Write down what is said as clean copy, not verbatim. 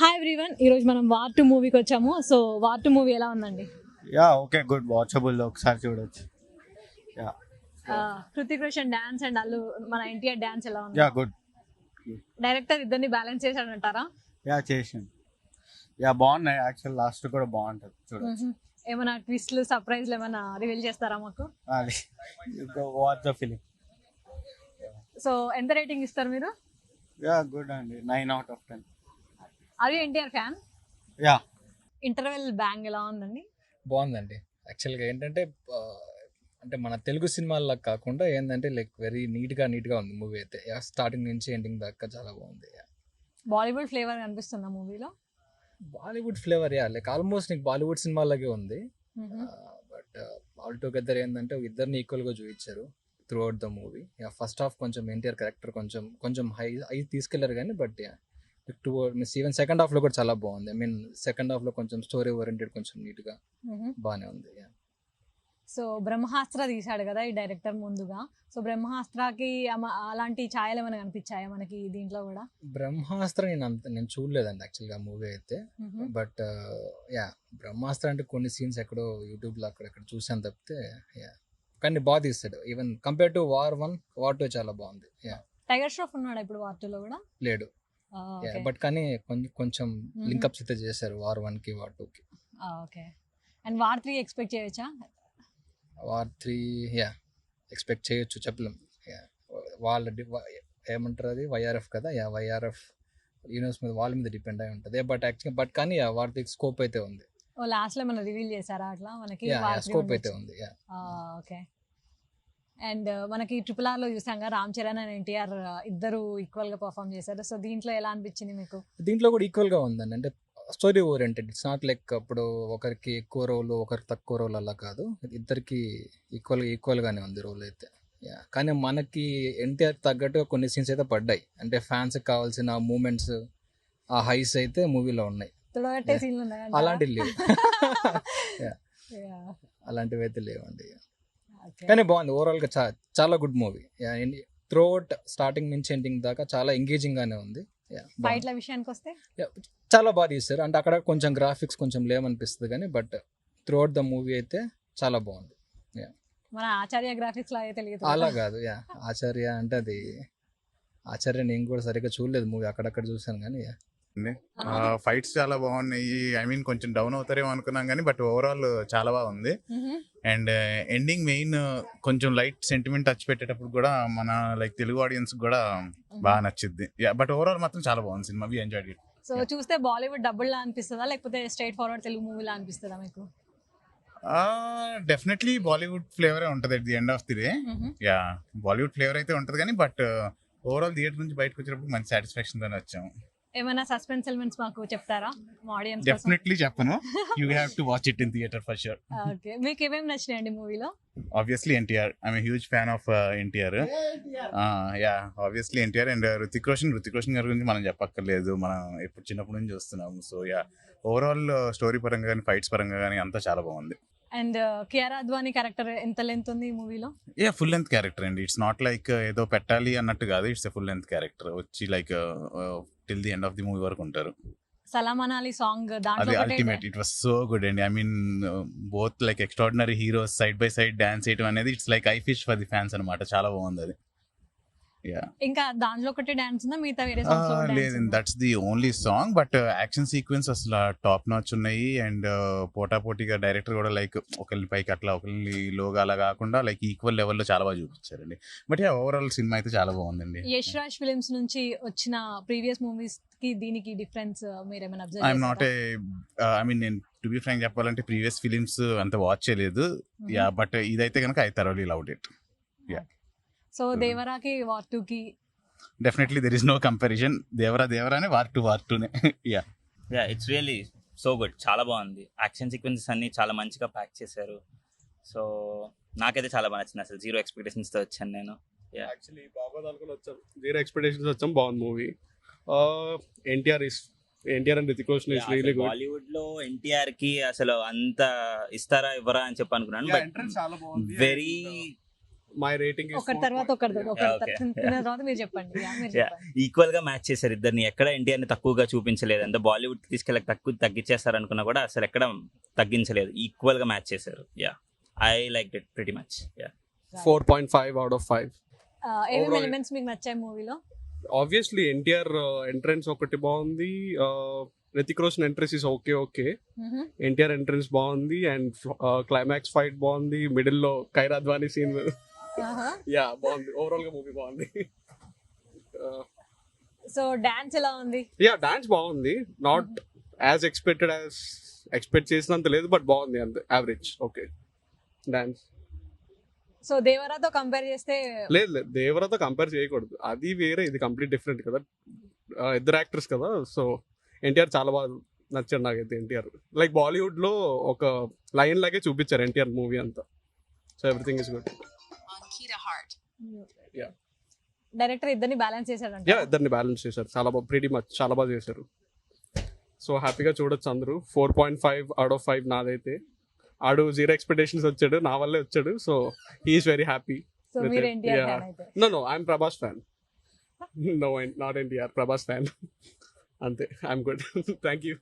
Hi everyone, ఈరోజు మనం war 2 మూవీకి వచ్చాము. సో వార్ 2 మూవీ ఎలా ఉందండి? యా ఓకే గుడ్ వాచబుల్ ఒకసారి చూడొచ్చు. Yeah Hrithik Roshan dance and మన ఎన్టీఆర్ డాన్స్ ఎలా ఉంది? Yeah good. డైరెక్టర్ ఇద్దరిని బ్యాలెన్స్ చేశాడంటారా? యా చేసాను. యా బాగున్నాయి యాక్చువల్, లాస్ట్ కూడా బాగుంటుంది చూడొచ్చు. ఏమైనా ట్విస్ట్లు సర్ప్రైజ్లు ఏమైనా రివీల్ చేస్తారా మాకు? అది వాచ్ ద ఫిలిం. సో ఎంత రేటింగ్ ఇస్తారు మీరు? యా గుడ్ అండి, 9/10. అది NTR fan. Yeah interval bang ఎలా ఉందండి? బాగుందండి. యాక్చువల్గా ఏంటంటే అంటే మన తెలుగు సినిమాల్లో కాకుండా ఏంటంటే లైక్ వెరీ నీట్గా ఉంది మూవీ అయితే. స్టార్టింగ్ నుంచి ఎండింగ్ దాకా చాలా బాగుంది. బాలీవుడ్ ఫ్లేవర్ కనిపిస్తుందా మూవీలో? బాలీవుడ్ ఫ్లేవర్ లైక్ ఆల్మోస్ట్ నీకు బాలీవుడ్ సినిమాలాగే ఉంది. బట్ ఆల్ టుగెదర్ ఏంటంటే ఇద్దరిని ఈక్వల్గా చూపించారు through out the movie. First half కొంచెం ఎన్టీఆర్ క్యారెక్టర్ కొంచెం హై తీసుకెళ్లారు కానీ బట్ ఈవెన్ సెకండ్ హాఫ్ లో కూడా చాలా బాగుంది. ఐ మీన్ సెకండ్ హాఫ్ లో కొంచెం స్టోరీ ఓరియంటెడ్ కొంచెం నీట్ గా బాగానే ఉంది. సో బ్రహ్మాస్త్ర తీశాడు కదా ఈ డైరెక్టర్ ముందుగా. సో బ్రహ్మాస్త్రకి అలాంటి ఛాయలు ఏమైనా కనిపించాయా మనకి దీంట్లో కూడా? బ్రహ్మాస్త్ర నేను చూడలేదండి యాక్చువల్గా మూవీ అయితే. బట్ బ్రహ్మాస్త్ర అంటే కొన్ని సీన్స్ ఎక్కడో యూట్యూబ్ లో అక్కడెక్కడ చూసాను తప్పితే. కానీ బాగా తీస్తాడు. Even compare to war 1, war 2 చాలా బాగుంది. టైగర్ ష్రాఫ్ ఉన్నాడు ఇప్పుడు వార్ 2 లో కూడా? లేడు. బట్ కానీ కొంచెం లింకప్స్ అయితే చేశారు వార్ 1 కి వార్ 2 కి. ఓకే. అండ్ వార్ 3 ఎక్స్పెక్ట్ చేయొచ్చా? వార్ 3 ఎక్స్పెక్ట్ చేయొచ్చు, చెప్పలేం. వాళ్ళ ఏమంటారు అది వైఆర్ఎఫ్ కదా. వైఆర్ఎఫ్ యూనివర్స్ మీద వాళ్ళ మీద డిపెండ్ అయి ఉంటుంది. బట్ కానీ వార్ 3 స్కోప్ అయితే ఉంది. లాస్ట్ లో మనం రివీల్ చేశారా అట్లా మనకి? స్కోప్ అయితే ఉంది. ఓకే. అండ్ మనకి RRR లో చూసాం రామ్ చరణ్ అండ్ ఎన్టీఆర్ ఇద్దరు ఈక్వల్ గా పర్ఫామ్ చేశారు. సో దీంట్లో ఎలా అనిపించింది మీకు? దీంట్లో కూడా ఈక్వల్ గా ఉందండి. అంటే story oriented, it's not like అప్పుడు ఒకరికి ఎక్కువ రోల్ ఒకరికి తక్కువ రోల్ అలా కాదు. ఇద్దరికి ఈక్వల్ గానే ఉంది రోల్ అయితే. కానీ మనకి ఎన్టీఆర్ తగ్గట్టు కొన్ని సీన్స్ అయితే పడ్డాయి. అంటే ఫ్యాన్స్ కావాల్సిన మూమెంట్స్, ఆ హైస్ అయితే మూవీలో ఉన్నాయి. అలాంటివి లేవు. అలాంటివి అయితే లేవండి. కానీ బాగుంది ఓవరాల్ గా. చాలా good movie. Through out starting నుంచి ఎండింగ్ దాకా చాలా ఎంగేజింగ్ గానే ఉంది. ఫైట్ల విషయానికి వస్తే చాలా బాగా తీస్తారు. అంటే అక్కడ కొంచెం గ్రాఫిక్స్ కొంచెం లేవనిపిస్తుంది కానీ but through out the movie అయితే చాలా బాగుంది. మన ఆచార్య గ్రాఫిక్స్ లా అయితే లేదు అలా కాదు. ఆచార్య అంటే అది ఆచార్య నేను కూడా సరిగ్గా చూడలేదు మూవీ, అక్కడక్కడ చూసాను కానీ. ఫైట్స్ చాలా బాగున్నాయి. ఐ మీన్ కొంచెం డౌన్ అవుతారేమో అనుకున్నాం కానీ బట్ ఓవరాల్ చాలా బాగుంది. అండ్ ఎండింగ్ మెయిన్ కొంచెం లైట్ సెంటిమెంట్ టచ్ పెట్టేటప్పుడు కూడా మన లైక్ తెలుగు ఆడియన్స్ కూడా బాగా నచ్చింది. బట్ ఓవరాల్ మాత్రం చాలా బాగుంది cinema. We enjoyed it. So చూస్తే బాలీవుడ్ డబ్బుల్ లా అనిపిస్తుందా లేకపోతే స్ట్రైట్ ఫార్వర్డ్ తెలుగు మూవీ లా అనిపిస్తుందా మీకు? డెఫినెట్లీ బాలీవుడ్ ఫ్లేవరే ఉంటుంది at the end of the day. Bollywood flavour అయితే ఉంటుంది కానీ బట్ ఓవరాల్ థియేటర్ నుంచి బయటకు వచ్చేటప్పుడు మంచి సాటిస్ఫాక్షన్ తోనే వచ్చాము. ఏమైనా సస్పెన్స్ ఎలిమెంట్స్ మాకు చెప్తారా మా ఆడియన్స్? డెఫినెట్లీ చెప్పను. You have to watch it in theatre for sure. Okay. మీకు ఏమేమి నచ్చినాయండి మూవీలో? Obviously NTR. I'm a huge fan of NTR. Obviously NTR and Ruthik Roshan గారి గురించి మనం చెప్పక్కర్లేదు, మనం ఎప్పుడు చిన్నప్పటి నుంచి చూస్తున్నాము. సో ఓవరాల్ స్టోరీ పరంగా కానీ ఫైట్స్ పరంగా కానీ అంతా చాలా బాగుంది. అండ్ కియారా అద్వానీ క్యారెక్టర్ ఎంత లెంత్ ఉంది ఈ మూవీలో? ఫుల్ లెంత్ క్యారెక్టర్ అండి. ఇట్స్ నాట్ లైక్ ఏదో పెట్టాలి అన్నట్టు కాదు. It's a full length character. వచ్చి like till the end of the movie వరకు ఉంటారు. సలాం అనాలి సాంగ్ అది ultimate. It was so good అండి. I mean both like extraordinary heroes side by side dance చేయడం అనేది it's like eye feast for the fans అనమాట. చాలా బాగుంది అది. ఇంకా దాంట్లో ఒకటే డాన్స్ ఉందా, మిగతా వేరే సాంగ్స్ లో? లేదు, that's the only song. But action sequence అసలు టాప్ నాచ్ ఉన్నాయి. అండ్ పోటాపోటీగా డైరెక్టర్ కూడా లైక్ ఒకరిని పైకి అట్లా ఒకరిని లోగా అలా కాకుండా లైక్ ఈక్వల్ లెవెల్లో చాలా బాగా చూపించారండి. బట్ ఓవరాల్ సినిమా అయితే చాలా బాగుందండి. యష్ రాజ్ ఫిల్మ్స్ నుంచి వచ్చిన ప్రీవియస్ మూవీస్ కి దీనికి డిఫరెన్స్ మీరు ఏమైనా అబ్జర్వ్ చేశారా? ఐఎమ్ నాట్ ఐ మీన్ నేను టు బి ఫ్రాంక్ చెప్పాలంటే ప్రీవియస్ ఫిలిమ్స్ అంత వాచ్ చేయలేదు. బట్ ఇదైతే కనుక I thoroughly loved it. So దేవరాకి వార్ 2 కి definitely there is no comparison. దేవరానే వార్ 2నే. It's really so good. చాలా బాగుంది. యాక్షన్ సీక్వెన్సెస్ అన్ని చాలా మంచిగా ప్యాక్ చేశారు. సో నాకైతే చాలా బాగా నచ్చింది. అసలు 0 ఎక్స్పెక్టేషన్స్ తో వచ్చాను నేను. యాక్చువల్లీ బాగా అనుకుని వచ్చాం, 0 ఎక్స్పెక్టేషన్స్ వచ్చాం. బాగుంది movie. NTR and Hrithik Roshan is really good. Bollywood లో ఎన్టీఆర్ కి అసలు అంత ఇస్తారా ఇవ్వరా అని చెప్పి అనుకున్నాను. బట్ వెరీ మై రేటింగ్ ఒకరి తర్వాత ఒకరి Okay. తిన్న తర్వాత మీరు చెప్పండి Yeah, మీరు Yeah. చెప్పండి ఈక్వల్ గా మ్యాచ్ చేశారు ఇద్దరిని. ఎక్కడ ఎన్టీఆర్ ని తక్కువగా చూపించలేదు. అంటే బాలీవుడ్ తీసుకెళ్ళక తగ్గించేస్తారు అనుకున్నా కూడా అసలు ఎక్కడ తగ్గించలేదు. ఈక్వల్ గా మ్యాచ్ చేశారు. Yeah, I like it pretty much. Yeah, 4.5 out of 5. ఏమేమి Overall- ఎలిమెంట్స్ మీకు నచ్చాయి మూవీలో? ఆబ్వియస్లీ ఎన్టీఆర్ ఎంట్రన్స్ ఒకటి బాగుంది, Hrithik Roshan entrance is okay. NTR entrance బాగుంది అండ్ క్లైమాక్స్ ఫైట్ బాగుంది, మిడిల్ లో కైరా అద్వానీ సీన్ యా బాగుంది. ఓవరాల్ గా మూవీ బాగుంది. సో డాన్స్ ఎలా ఉంది? యా డాన్స్ బాగుంది, నాట్ యాజ్ ఎక్స్పెక్ట్ చేసినంత లేదు బట్ బాగుంది, అంతే యావరేజ్. Okay dance. సో దేవరాతో కంపేర్ చేస్తే లేదు దేవరాతో కంపేర్ చేయకూడదు, అది వేరే ఇది కంప్లీట్ డిఫరెంట్ కదా. ఇద్దరు యాక్టర్స్ కదా, సో ఎన్టీఆర్ చాలా బాగా నచ్చాడు నాకైతే. ఎన్టీఆర్ లైక్ బాలీవుడ్ లో ఒక లైన్ లాగే చూపించారు ఎన్టీఆర్ మూవీ అంతా. So everything is good. Yeah. Director ఇద్దరిని బ్యాలెన్స్ చేశాడంట. యా ఇద్దరిని బ్యాలెన్స్ చేశారు, చాలా బాగా ప్రిటీ మచ్ చాలా బాగా చేశారు. సో హ్యాపీగా చూడొచ్చు అందరూ. 4.5 out of 5 నాదైతే. ఆడు 0 ఎక్స్పెక్టేషన్స్ వచ్చాడు, నా వల్లే వచ్చాడు. So he's very happy. So మీరు ఎన్టీఆర్ ఫ్యాన్ అయితే? No, I'm Prabhas fan. No, not NTR, Prabhas fan. అంతే, ఐఎమ్ గుడ్. Thank you.